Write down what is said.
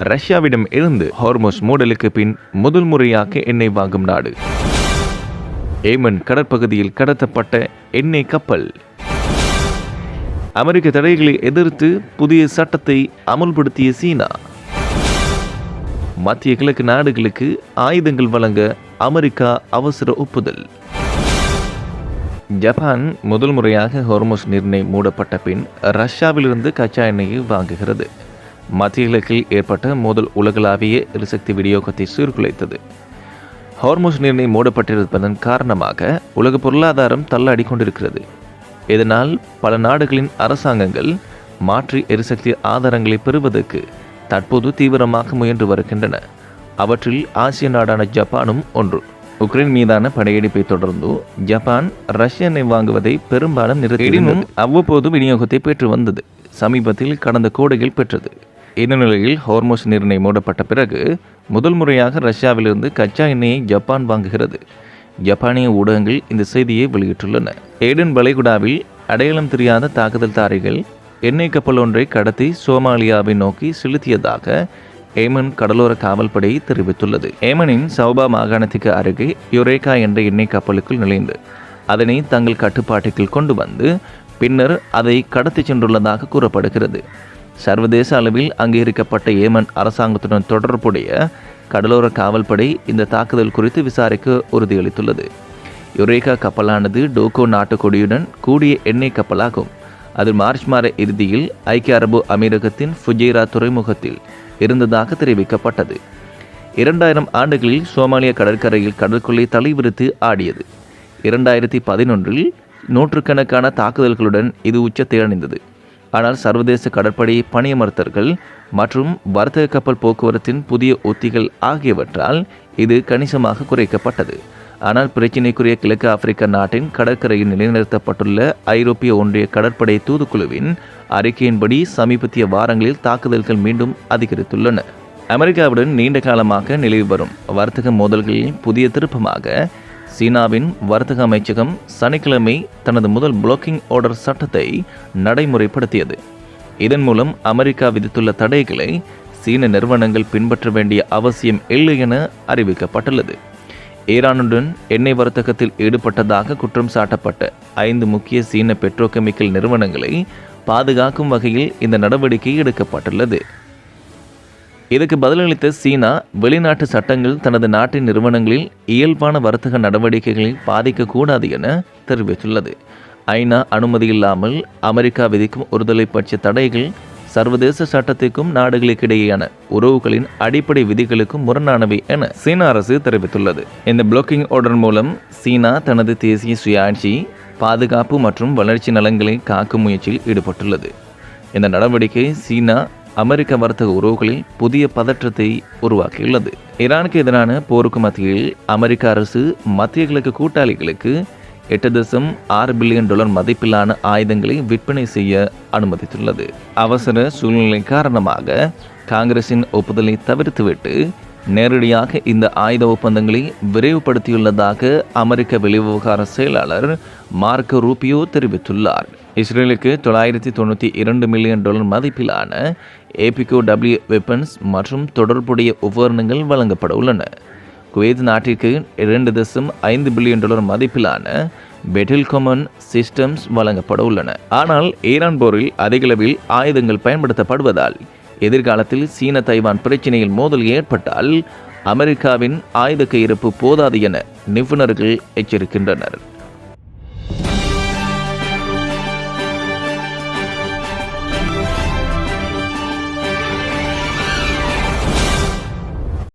ரஷ்யாவிடம் இருந்து ஹார்முஸ் மூடலுக்கு பின் முதல் முறையாக எண்ணெய் வாங்கும் நாடு. ஏமன் கடற்பகுதியில் கடத்தப்பட்ட எண்ணெய் கப்பல். அமெரிக்க தடைகளை எதிர்த்து புதிய சட்டத்தை அமுல்படுத்திய சீனா. மத்திய கிழக்கு நாடுகளுக்கு ஆயுதங்கள் வழங்க அமெரிக்கா அவசர ஒப்புதல். ஜப்பான் முதல் முறையாக ஹார்முஸ் நீரிணை மூடப்பட்ட பின் ரஷ்யாவிலிருந்து கச்சா எண்ணெயை வாங்குகிறது. மத்திய கிழக்கில் ஏற்பட்ட மோதல் உலகளாவிய எரிசக்தி விநியோகத்தை சீர்குலைத்தது. ஹார்முஸ் நீரிணை மூடப்பட்டிருப்பதன் காரணமாக உலக பொருளாதாரம் தள்ளாடி கொண்டிருக்கிறது. இதனால் பல நாடுகளின் அரசாங்கங்கள் மாற்று எரிசக்தி ஆதாரங்களை பெறுவதற்கு தற்போது தீவிரமாக முயன்று வருகின்றன. அவற்றில் ஆசிய நாடான ஜப்பானும் ஒன்று. உக்ரைன் மீதான படையெடுப்பை தொடர்ந்து ஜப்பான் ரஷ்ய எண்ணெய் வாங்குவதை பெரும்பாலும் நிறுத்தியதும் அவ்வப்போது விநியோகத்தை பெற்று வந்தது. சமீபத்தில் கடந்த கோடையில் பெற்றது. இந்த நிலையில் ஹார்முஸ் நீரிணை மூடப்பட்ட பிறகு முதல் முறையாக ரஷ்யாவிலிருந்து கச்சா எண்ணெயை ஜப்பான் வாங்குகிறது. ஜப்பானிய ஊடகங்கள் இந்த செய்தியை வெளியிட்டுள்ளன. ஏடன் வளைகுடாவில் அடையாளம் தெரியாத தாக்குதல்தாரிகள் எண்ணெய் கப்பல் ஒன்றை கடத்தி சோமாலியாவை நோக்கி செலுத்தியதாக ஏமன் கடலோர காவல்படை தெரிவித்துள்ளது. ஏமனின் சௌபா மாகாணத்துக்கு அருகே யுரேகா என்ற எண்ணெய் கப்பலுக்குள் நுழைந்து அதனை தங்கள் கட்டுப்பாட்டுக்குள் கொண்டு வந்து பின்னர் அதை கடத்தி சென்றுள்ளதாக கூறப்படுகிறது. சர்வதேச அளவில் அங்கீகரிக்கப்பட்ட ஏமன் அரசாங்கத்துடன் தொடர்புடைய கடலோர காவல்படை இந்த தாக்குதல் குறித்து விசாரிக்க உறுதியளித்துள்ளது. யுரேகா கப்பலானது டோகோ நாட்டு கொடியுடன் கூடிய எண்ணெய் கப்பலாகும். அது மார்ச் மாத இறுதியில் ஐக்கிய அரபு அமீரகத்தின் ஃபுஜைரா துறைமுகத்தில் இருந்ததாக தெரிவிக்கப்பட்டது. 2000 ஆண்டுகளில் சோமாலிய கடற்கரையில் கடற்கொள்ளை தலைவிரித்து ஆடியது. 2011இல் நூற்றுக்கணக்கான தாக்குதல்களுடன் இது உச்சத்தை அடைந்தது. ஆனால் சர்வதேச கடற்படை பணியமர்த்தர்கள் மற்றும் வர்த்தக கப்பல் போக்குவரத்தின் புதிய உத்திகள் ஆகியவற்றால் இது கணிசமாக குறைக்கப்பட்டது. ஆனால் பிரச்சினைக்குரிய கிழக்கு ஆப்பிரிக்க நாட்டின் கடற்கரையில் நிலைநிறுத்தப்பட்டுள்ள ஐரோப்பிய ஒன்றிய கடற்படை தூதுக்குழுவின் அறிக்கையின்படி சமீபத்திய வாரங்களில் தாக்குதல்கள் மீண்டும் அதிகரித்துள்ளன. அமெரிக்காவுடன் நீண்ட காலமாக நிலவி வரும் வர்த்தக மோதல்களில் புதிய திருப்பமாக சீனாவின் வர்த்தக அமைச்சகம் சனிக்கிழமை தனது முதல் பிளாக்கிங் ஆர்டர் சட்டத்தை நடைமுறைப்படுத்தியது. இதன் மூலம் அமெரிக்கா விதித்துள்ள தடைகளை சீன நிறுவனங்கள் பின்பற்ற வேண்டிய அவசியம் இல்லை என அறிவிக்கப்பட்டுள்ளது. ஈரானுடன் எண்ணெய் வர்த்தகத்தில் ஈடுபட்டதாக குற்றம் சாட்டப்பட்ட 5 முக்கிய சீன பெட்ரோகெமிக்கல் நிறுவனங்களை பாதுகாக்கும் வகையில் இந்த நடவடிக்கை எடுக்கப்பட்டுள்ளது. இதற்கு பதிலளித்த சீனா வெளிநாட்டு சட்டங்கள் தனது நாட்டின் நிறுவனங்களில் இயல்பான வர்த்தக நடவடிக்கைகளை பாதிக்கக்கூடாது என தெரிவித்துள்ளது. ஐநா அனுமதி இல்லாமல் அமெரிக்கா விதிக்கும் ஒருதலை பட்ச தடைகள் சர்வதேச சட்டத்திற்கும் நாடுகளுக்கிடையேயான உறவுகளின் அடிப்படை விதிகளுக்கும் முரணானவை என சீன அரசு தெரிவித்துள்ளது. இந்த பிளாக்கிங் ஆர்டர் மூலம் சீனா தனது தேசிய சுயாட்சி, பாதுகாப்பு மற்றும் வளர்ச்சி நலன்களை காக்கும் முயற்சியில் ஈடுபட்டுள்ளது. இந்த நடவடிக்கை சீனா அமெரிக்க வர்த்தக உறவுகளில் புதிய பதற்றத்தை உருவாக்கியுள்ளது. ஈரானுக்கு எதிரான போருக்கு மத்தியில் அமெரிக்க அரசு மத்திய கிழக்கு கூட்டாளிகளுக்கு $8.6 பில்லியன் மதிப்பிலான ஆயுதங்களை விற்பனை செய்ய அனுமதித்துள்ளது. அவசர சூழ்நிலை காரணமாக காங்கிரசின் ஒப்புதலை தவிர்த்துவிட்டு நேரடியாக இந்த ஆயுத ஒப்பந்தங்களை விரைவுபடுத்தியுள்ளதாக அமெரிக்க வெளிவிவகார செயலாளர் மார்க்கோ ரூபியோ தெரிவித்துள்ளார். இஸ்ரேலுக்கு $992 மில்லியன் மதிப்பிலான APKW வெப்பன்ஸ் மற்றும் தொடர்புடைய உபகரணங்கள் வழங்கப்பட உள்ளன. குவைத் நாட்டிற்கு $2.5 பில்லியன் மதிப்பிலான பெட்டில் கொமன் சிஸ்டம்ஸ் வழங்கப்பட உள்ளன. ஆனால் ஈரான் போரில் அதிகளவில் ஆயுதங்கள் பயன்படுத்தப்படுவதால் எதிர்காலத்தில் சீன தைவான் பிரச்சினையில் மோதல் ஏற்பட்டால் அமெரிக்காவின் ஆயுத கையிருப்பு போதாது என நிபுணர்கள் எச்சரிக்கின்றனர்.